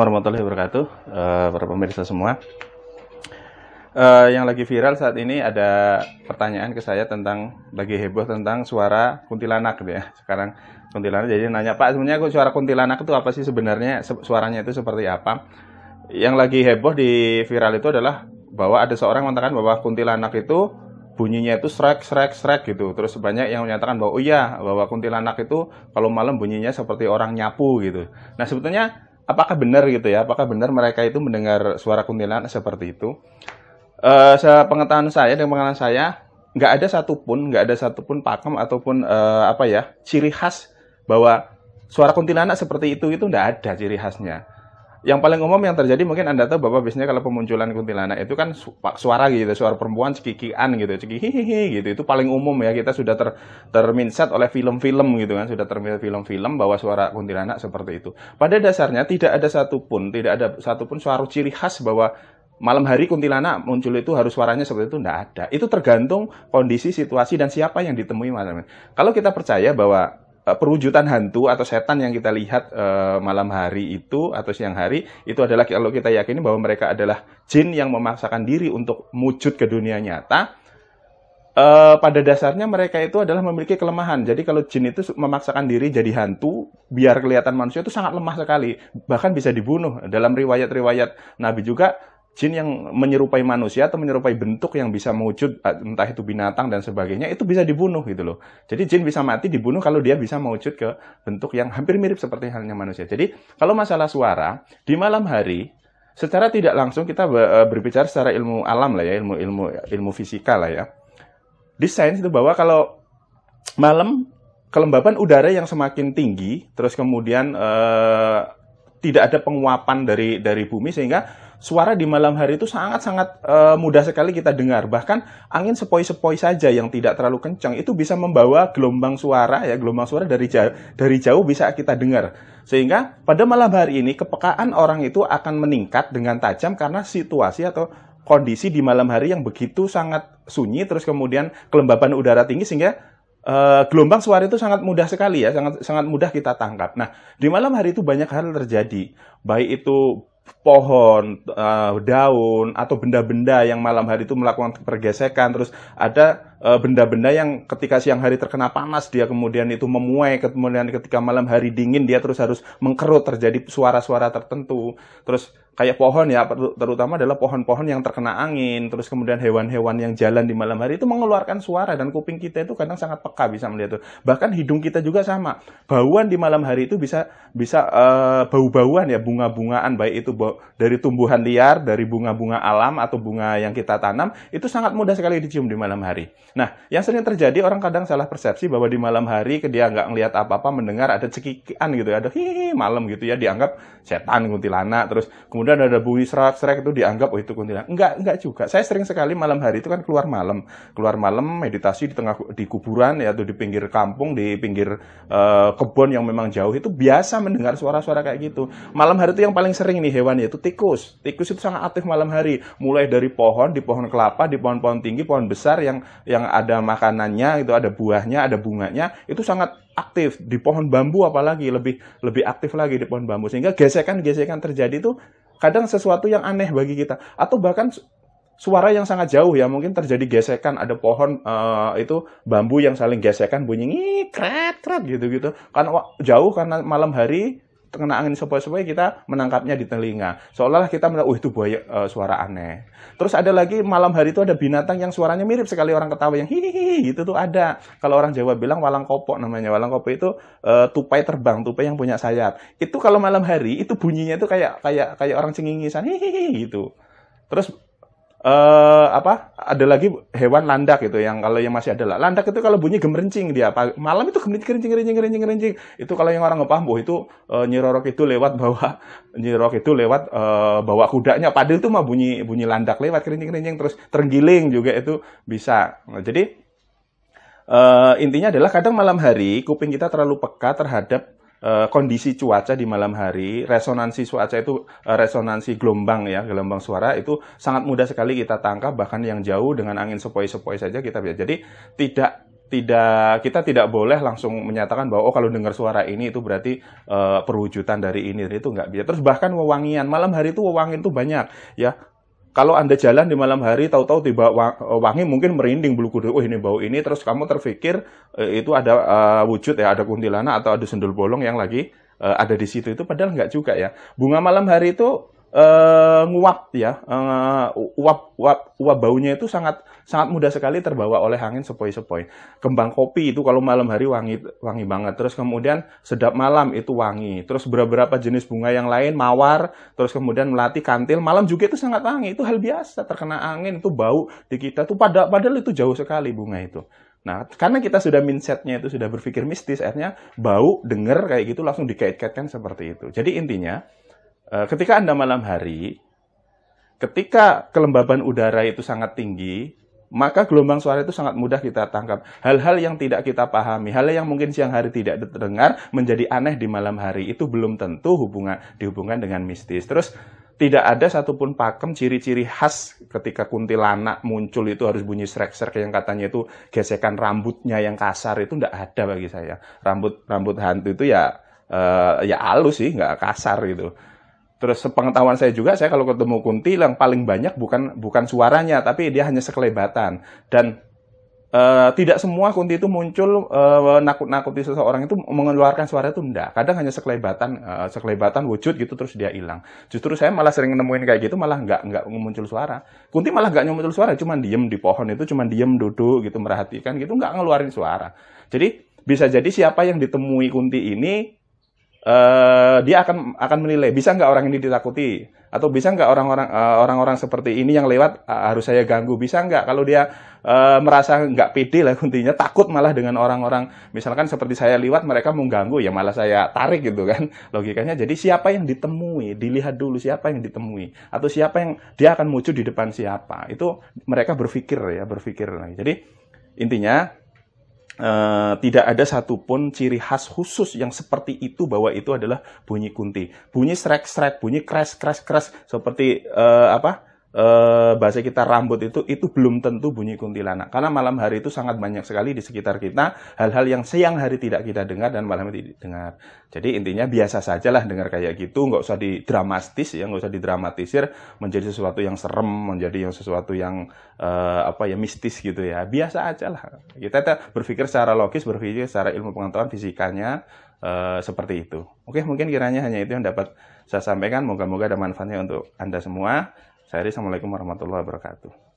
Assalamualaikum warahmatullahi wabarakatuh, para pemirsa semua. Yang lagi viral saat ini ada pertanyaan ke saya tentang lagi heboh tentang suara kuntilanak gitu ya. Sekarang kuntilanak jadi nanya, Pak, sebenarnya suara kuntilanak itu apa sih sebenarnya? Suaranya itu seperti apa? Yang lagi heboh di viral itu adalah bahwa ada seorang mengatakan bahwa kuntilanak itu bunyinya itu srek srek srek gitu. Terus banyak yang menyatakan bahwa oh iya, bahwa kuntilanak itu kalau malam bunyinya seperti orang nyapu gitu. Nah, sebetulnya apakah benar gitu ya? Apakah benar mereka itu mendengar suara kuntilanak seperti itu? Sepengetahuan saya dan pengalaman saya, nggak ada satupun pakem ataupun ciri khas bahwa suara kuntilanak seperti itu nggak ada ciri khasnya. Yang paling umum yang terjadi mungkin Anda tahu bahwa biasanya kalau pemunculan kuntilanak itu kan suara gitu, suara perempuan cekikian gitu, cekihihi gitu. Itu paling umum ya, kita sudah terminset oleh film-film gitu kan, sudah terminset film-film bahwa suara kuntilanak seperti itu. Pada dasarnya tidak ada satupun suara ciri khas bahwa malam hari kuntilanak muncul itu harus suaranya seperti itu, enggak ada. Itu tergantung kondisi, situasi, dan siapa yang ditemui malam. Kalau kita percaya bahwa perwujudan hantu atau setan yang kita lihat malam hari itu atau siang hari itu adalah, kalau kita yakini bahwa mereka adalah jin yang memaksakan diri untuk wujud ke dunia nyata, pada dasarnya mereka itu adalah memiliki kelemahan. Jadi kalau jin itu memaksakan diri jadi hantu biar kelihatan manusia itu sangat lemah sekali, bahkan bisa dibunuh. Dalam riwayat-riwayat Nabi juga, jin yang menyerupai manusia atau menyerupai bentuk yang bisa mewujud, entah itu binatang dan sebagainya, itu bisa dibunuh gitu loh. Jadi jin bisa mati dibunuh kalau dia bisa mewujud ke bentuk yang hampir mirip seperti halnya manusia. Jadi kalau masalah suara di malam hari, secara tidak langsung kita berbicara secara ilmu alam lah ya, ilmu fisika lah ya. Di sains itu bahwa kalau malam kelembaban udara yang semakin tinggi, terus kemudian tidak ada penguapan dari bumi, sehingga suara di malam hari itu sangat-sangat mudah sekali kita dengar. Bahkan angin sepoi-sepoi saja yang tidak terlalu kencang itu bisa membawa gelombang suara dari jauh bisa kita dengar. Sehingga pada malam hari ini kepekaan orang itu akan meningkat dengan tajam karena situasi atau kondisi di malam hari yang begitu sangat sunyi, terus kemudian kelembaban udara tinggi, sehingga gelombang suara itu sangat mudah sekali ya, sangat mudah kita tangkap. Nah, di malam hari itu banyak hal terjadi, baik itu pohon, daun, atau benda-benda yang malam hari itu melakukan pergesekan. Terus ada benda-benda yang ketika siang hari terkena panas, dia kemudian itu memuai, kemudian ketika malam hari dingin, dia terus harus mengkerut, terjadi suara-suara tertentu. Terus kayak pohon ya, terutama adalah pohon-pohon yang terkena angin, terus kemudian hewan-hewan yang jalan di malam hari itu mengeluarkan suara, dan kuping kita itu kadang sangat peka bisa melihat itu. Bahkan hidung kita juga sama. Bauan di malam hari itu bisa bau-bauan ya, bunga-bungaan, baik itu dari tumbuhan liar, dari bunga-bunga alam atau bunga yang kita tanam, itu sangat mudah sekali dicium di malam hari. Nah, yang sering terjadi, orang kadang salah persepsi bahwa di malam hari dia nggak ngelihat apa-apa, mendengar ada cekikian gitu, ada hihi malam gitu ya, dianggap setan, kuntilanak. Terus kemudian ada bunyi serak-serak, itu dianggap oh itu kuntilanak. Enggak juga. Saya sering sekali malam hari itu kan keluar malam meditasi di kuburan ya, atau di pinggir kampung, di pinggir kebun yang memang jauh, itu biasa mendengar suara-suara kayak gitu. Malam hari itu yang paling sering nih hewan, yaitu tikus. Tikus itu sangat aktif malam hari, mulai dari pohon, di pohon kelapa, di pohon-pohon tinggi, pohon besar yang ada makanannya, itu ada buahnya, ada bunganya, itu sangat aktif. Di pohon bambu apalagi lebih aktif lagi di pohon bambu, sehingga gesekan-gesekan terjadi itu kadang sesuatu yang aneh bagi kita, atau bahkan suara yang sangat jauh ya, mungkin terjadi gesekan, ada pohon itu bambu yang saling gesekan, bunyi kret gitu kan jauh, karena malam hari kena angin sepoi-sepoi, kita menangkapnya di telinga, seolah-olah kita mendengar itu buaya, suara aneh. Terus ada lagi malam hari itu ada binatang yang suaranya mirip sekali orang ketawa, yang hihihi gitu tuh ada. Kalau orang Jawa bilang walang kopok namanya. Walang kopok itu tupai terbang, tupai yang punya sayap. Itu kalau malam hari itu bunyinya itu kayak orang cengingisan hihihi gitu. Terus ada lagi hewan landak gitu, yang kalau yang masih ada landak itu kalau bunyi gemerencing, dia malam itu gemerencing. Itu kalau yang orang nggak paham, itu Nyi Roro itu lewat bawa kudanya, padahal itu mah bunyi landak lewat kerincing, terus terenggiling juga itu bisa. Nah, jadi intinya adalah kadang malam hari kuping kita terlalu peka terhadap kondisi cuaca di malam hari. Resonansi cuaca itu resonansi gelombang suara itu sangat mudah sekali kita tangkap, bahkan yang jauh dengan angin sepoi-sepoi saja kita bisa. Jadi kita tidak boleh langsung menyatakan bahwa oh kalau dengar suara ini itu berarti perwujudan dari ini, itu nggak bisa. Terus bahkan wewangian, malam hari itu wewangian itu banyak ya. Kalau Anda jalan di malam hari, tahu-tahu tiba wangi, mungkin merinding bulu kuduk, oh ini bau ini, terus kamu terpikir itu ada wujud ya, ada kuntilanak atau ada sundul bolong yang lagi ada di situ. Itu padahal nggak juga ya. Bunga malam hari itu nguap ya, uap baunya itu sangat mudah sekali terbawa oleh angin sepoi-sepoi. Kembang kopi itu kalau malam hari wangi banget. Terus kemudian sedap malam itu wangi. Terus beberapa jenis bunga yang lain, mawar, terus kemudian melati, kantil, malam juga itu sangat wangi. Itu hal biasa, terkena angin itu bau di kita tuh padahal itu jauh sekali bunga itu. Nah, karena kita sudah mindsetnya itu sudah berpikir mistis, akhirnya bau, denger kayak gitu langsung dikait-kaitkan seperti itu. Jadi intinya ketika Anda malam hari, ketika kelembaban udara itu sangat tinggi, maka gelombang suara itu sangat mudah kita tangkap. Hal-hal yang tidak kita pahami, hal yang mungkin siang hari tidak terdengar, menjadi aneh di malam hari. Itu belum tentu dihubungkan dengan mistis. Terus, tidak ada satupun pakem ciri-ciri khas ketika kuntilanak muncul itu harus bunyi srek-srek yang katanya itu gesekan rambutnya yang kasar, itu tidak ada bagi saya. Rambut hantu itu ya halus sih, nggak kasar gitu. Terus sepengetahuan saya juga, saya kalau ketemu kunti yang paling banyak bukan suaranya, tapi dia hanya sekelebatan. Dan tidak semua kunti itu muncul nakut-nakuti seseorang itu mengeluarkan suara itu enggak. Kadang hanya sekelebatan wujud gitu terus dia hilang. Justru saya malah sering nemuin kayak gitu malah enggak muncul suara. Kunti malah enggak muncul suara, cuma diem di pohon itu, cuma diem duduk gitu merhatikan gitu, enggak ngeluarin suara. Jadi bisa jadi siapa yang ditemui kunti ini dia akan menilai bisa nggak orang ini ditakuti, atau bisa nggak orang-orang seperti ini yang lewat harus saya ganggu, bisa nggak kalau dia merasa nggak pede lah kuntinya, takut malah dengan orang-orang misalkan seperti saya lewat mereka mau ganggu ya malah saya tarik gitu kan logikanya. Jadi siapa yang ditemui, dilihat dulu siapa yang ditemui atau siapa yang dia akan muncul di depan siapa, itu mereka berpikir. Jadi intinya tidak ada satupun ciri khas khusus yang seperti itu bahwa itu adalah bunyi kunti. Bunyi srek-srek, bunyi kres seperti bahasa kita rambut itu belum tentu bunyi kuntilanak. Karena malam hari itu sangat banyak sekali di sekitar kita hal-hal yang siang hari tidak kita dengar dan malam hari tidak dengar. Jadi intinya biasa sajalah dengar kayak gitu, nggak usah didramatisir menjadi sesuatu yang serem, menjadi sesuatu yang mistis gitu ya. Biasa aja lah. Kita berpikir secara logis, berpikir secara ilmu pengetahuan fisikanya seperti itu. Oke, mungkin kiranya hanya itu yang dapat saya sampaikan. Moga-moga ada manfaatnya untuk Anda semua. Assalamualaikum warahmatullahi wabarakatuh.